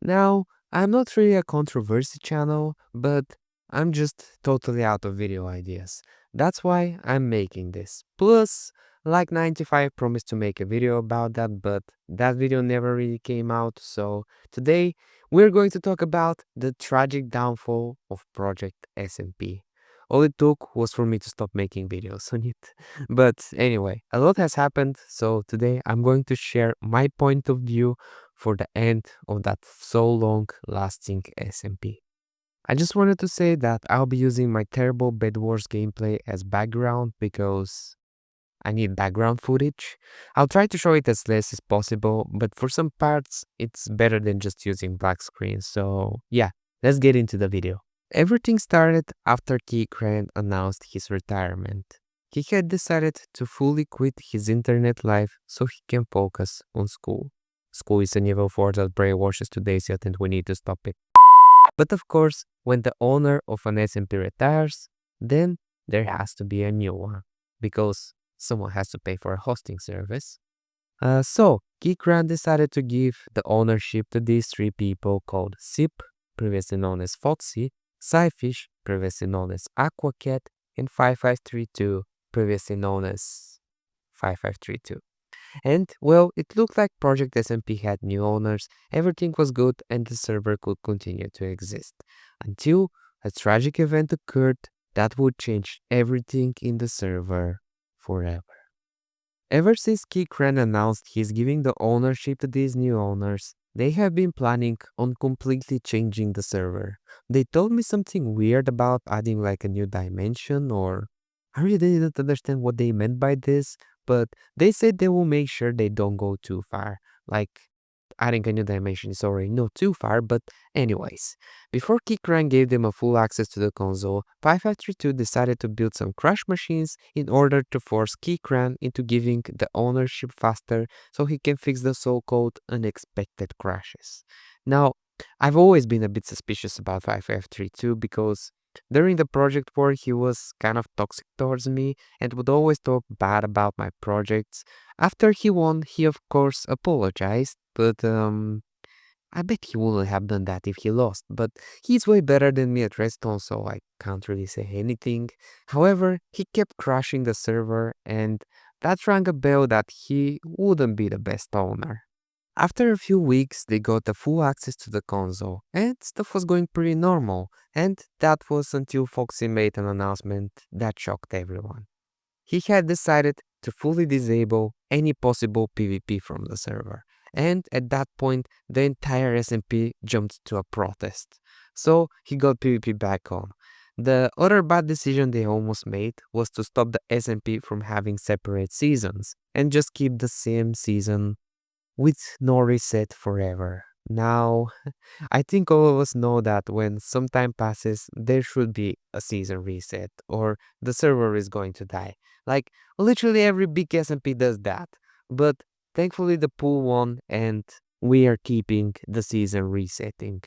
Now, I'm not really a controversy channel, but I'm just totally out of video ideas. That's why I'm making this. Plus, like 95 promised to make a video about that, but that video never really came out. So today, we're going to talk about the tragic downfall of Project SMP. All it took was for me to stop making videos on it. But anyway, a lot has happened, so today I'm going to share my point of view for the end of that so long lasting SMP. I just wanted to say that I'll be using my terrible bedwars gameplay as background because I need background footage. I'll try to show it as less as possible, but for some parts, it's better than just using black screen. So yeah, let's get into the video. Everything started after Kikran announced his retirement. He had decided to fully quit his internet life so he can focus on school. School is an evil force that brainwashes today's youth and we need to stop it. But of course, when the owner of an SMP retires, then there has to be a new one because someone has to pay for a hosting service. So, Kikran decided to give the ownership to these three people called Sip, previously known as Foxy, Scyfish, previously known as Aquacat, and 5532, previously known as 5532. And well, it looked like Project SMP had new owners, everything was good, and the server could continue to exist. Until a tragic event occurred that would change everything in the server forever. Ever since Kikran announced he's giving the ownership to these new owners, they have been planning on completely changing the server. They told me something weird about adding like a new dimension, or I really didn't understand what they meant by this, but they said they will make sure they don't go too far. Like adding a new dimension is already not too far, but anyways. Before Kikran gave them a full access to the console, 5532 decided to build some crash machines in order to force Kikran into giving the ownership faster so he can fix the so-called unexpected crashes. Now, I've always been a bit suspicious about 5532 because during the project war he was kind of toxic towards me and would always talk bad about my projects. After he won, he of course apologized, but I bet he wouldn't have done that if he lost. But he's way better than me at Redstone, so I can't really say anything. However, he kept crashing the server, and that rang a bell that he wouldn't be the best owner. After a few weeks, they got the full access to the console, and stuff was going pretty normal. And that was until Foxy made an announcement that shocked everyone. He had decided to fully disable any possible PvP from the server. And at that point, the entire SMP jumped to a protest. So he got PvP back on. The other bad decision they almost made was to stop the SMP from having separate seasons and just keep the same season with no reset forever. Now, I think all of us know that when some time passes, there should be a season reset or the server is going to die. Like, literally every big SMP does that. But thankfully, the pool won and we are keeping the season resetting.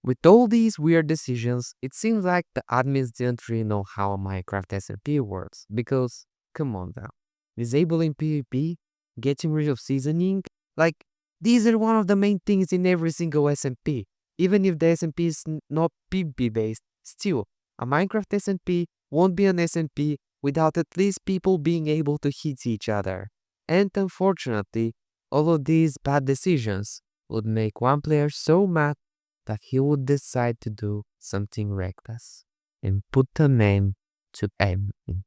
With all these weird decisions, it seems like the admins didn't really know how a Minecraft SMP works. Because, come on now, disabling PvP, getting rid of seasoning, like, these are one of the main things in every single SMP. Even if the SMP is not PvP based, still, a Minecraft SMP won't be an SMP without at least people being able to hit each other. And unfortunately, all of these bad decisions would make one player so mad that he would decide to do something reckless and put a name to everything.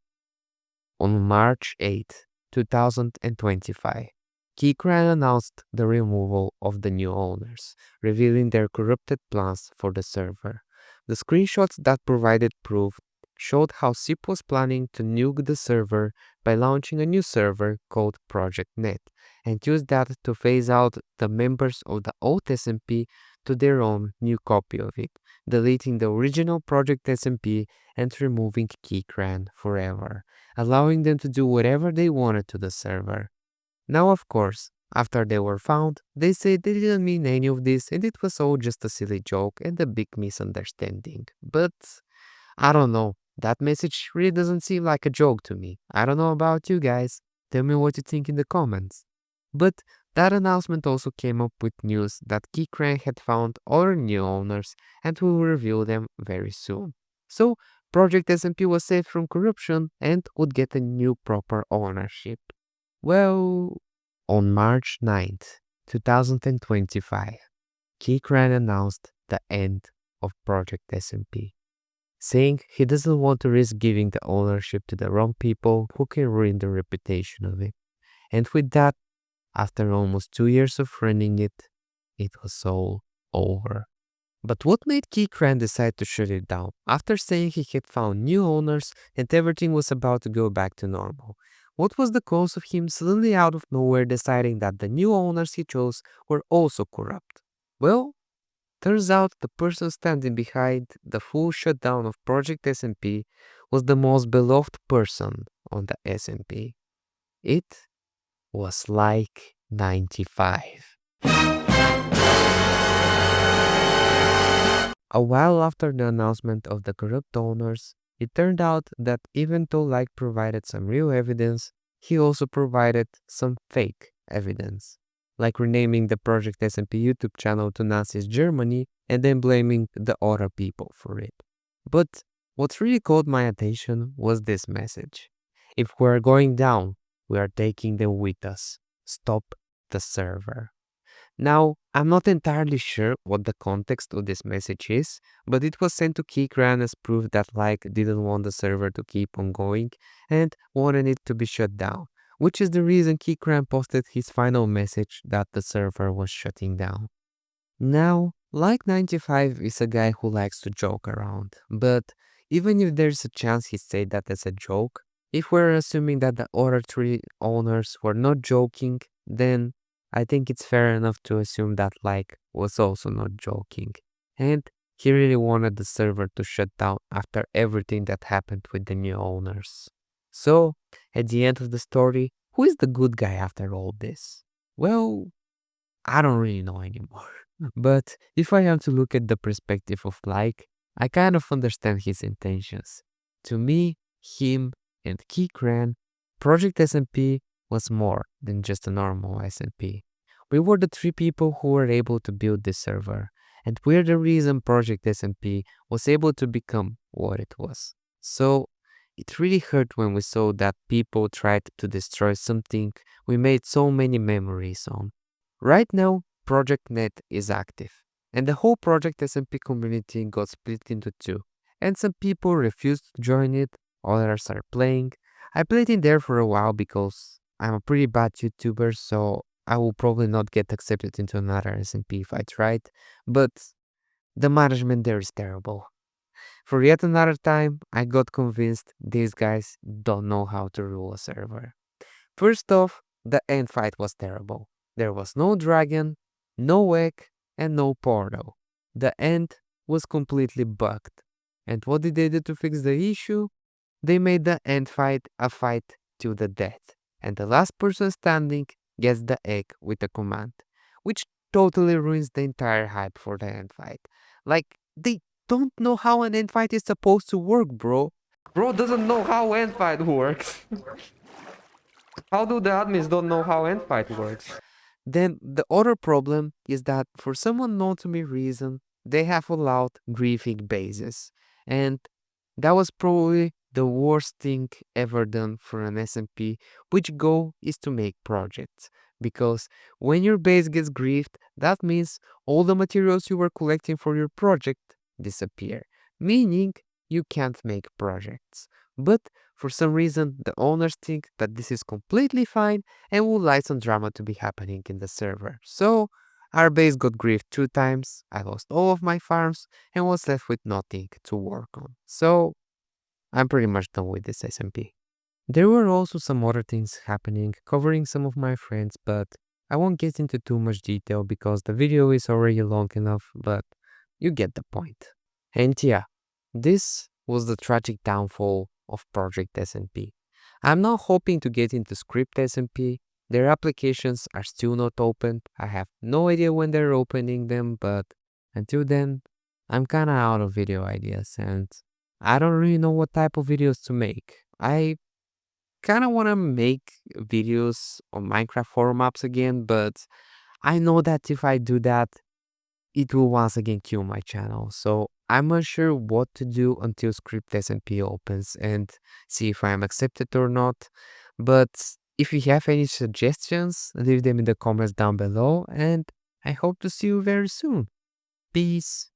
On March 8th, 2025, Keycran announced the removal of the new owners, revealing their corrupted plans for the server. The screenshots that provided proof showed how SIP was planning to nuke the server by launching a new server called Project Net and use that to phase out the members of the old SMP to their own new copy of it, deleting the original Project SMP and removing Keycran forever, allowing them to do whatever they wanted to the server. Now, of course, after they were found, they said they didn't mean any of this and it was all just a silly joke and a big misunderstanding. But I don't know, that message really doesn't seem like a joke to me. I don't know about you guys. Tell me what you think in the comments. But That announcement also came up with news that Keycrank had found other new owners and will reveal them very soon. So, Project SMP was saved from corruption and would get a new proper ownership. Well, on March 9th, 2025, Keycrank announced the end of Project SMP, saying he doesn't want to risk giving the ownership to the wrong people who can ruin the reputation of it. And with that, after almost 2 years of running it, it was all over. But what made Keycran decide to shut it down? After saying he had found new owners and everything was about to go back to normal, what was the cause of him suddenly out of nowhere deciding that the new owners he chose were also corrupt? Well, turns out the person standing behind the full shutdown of Project SMP was the most beloved person on the SMP. It was like 95. A while after the announcement of the corrupt owners, it turned out that even though Like provided some real evidence, he also provided some fake evidence, like renaming the Project SMP YouTube channel to Nazis Germany and then blaming the other people for it. But what really caught my attention was this message. If we're going down, we are taking them with us. Stop the server. Now, I'm not entirely sure what the context of this message is, but it was sent to Keycran as proof that Like didn't want the server to keep on going and wanted it to be shut down, which is the reason Keycran posted his final message that the server was shutting down. Now, Like 95 is a guy who likes to joke around, but even if there's a chance he said that as a joke, if we're assuming that the other three owners were not joking, then I think it's fair enough to assume that Like was also not joking. And he really wanted the server to shut down after everything that happened with the new owners. So, at the end of the story, who is the good guy after all this? Well, I don't really know anymore. But if I am to look at the perspective of Like, I kind of understand his intentions. To me, him and Keycran, Project SMP was more than just a normal SMP. We were the three people who were able to build this server, and we're the reason Project SMP was able to become what it was. So, it really hurt when we saw that people tried to destroy something we made so many memories on. Right now, Project Net is active, and the whole Project SMP community got split into two, and some people refused to join it, others are playing. I played in there for a while because I'm a pretty bad YouTuber, so I will probably not get accepted into another SMP if I tried, but the management there is terrible. For yet another time, I got convinced these guys don't know how to rule a server. First off, the end fight was terrible. There was no dragon, no egg, and no portal. The end was completely bugged. And what did they do to fix the issue? They made the end fight a fight to the death. And the last person standing gets the egg with a command, which totally ruins the entire hype for the end fight. Like, they don't know how an end fight is supposed to work, bro. Bro doesn't know how end fight works. How do the admins don't know how end fight works? Then the other problem is that for some unknown to me reason, they have allowed griefing bases. And that was probably the worst thing ever done for an SMP, which goal is to make projects. Because when your base gets griefed, that means all the materials you were collecting for your project disappear, meaning you can't make projects. But for some reason, the owners think that this is completely fine and would like some drama to be happening in the server. So, our base got griefed 2 times, I lost all of my farms, and was left with nothing to work on. So, I'm pretty much done with this SMP. There were also some other things happening, covering some of my friends, but I won't get into too much detail because the video is already long enough, but you get the point. And yeah, this was the tragic downfall of Project SMP. I'm now hoping to get into Script SMP. Their applications are still not open. I have no idea when they're opening them, but until then, I'm kinda out of video ideas and I don't really know what type of videos to make. I kind of want to make videos on Minecraft forum maps again, but I know that if I do that, it will once again kill my channel. So I'm unsure what to do until script SMP opens and see if I'm accepted or not. But if you have any suggestions, leave them in the comments down below, and I hope to see you very soon. Peace.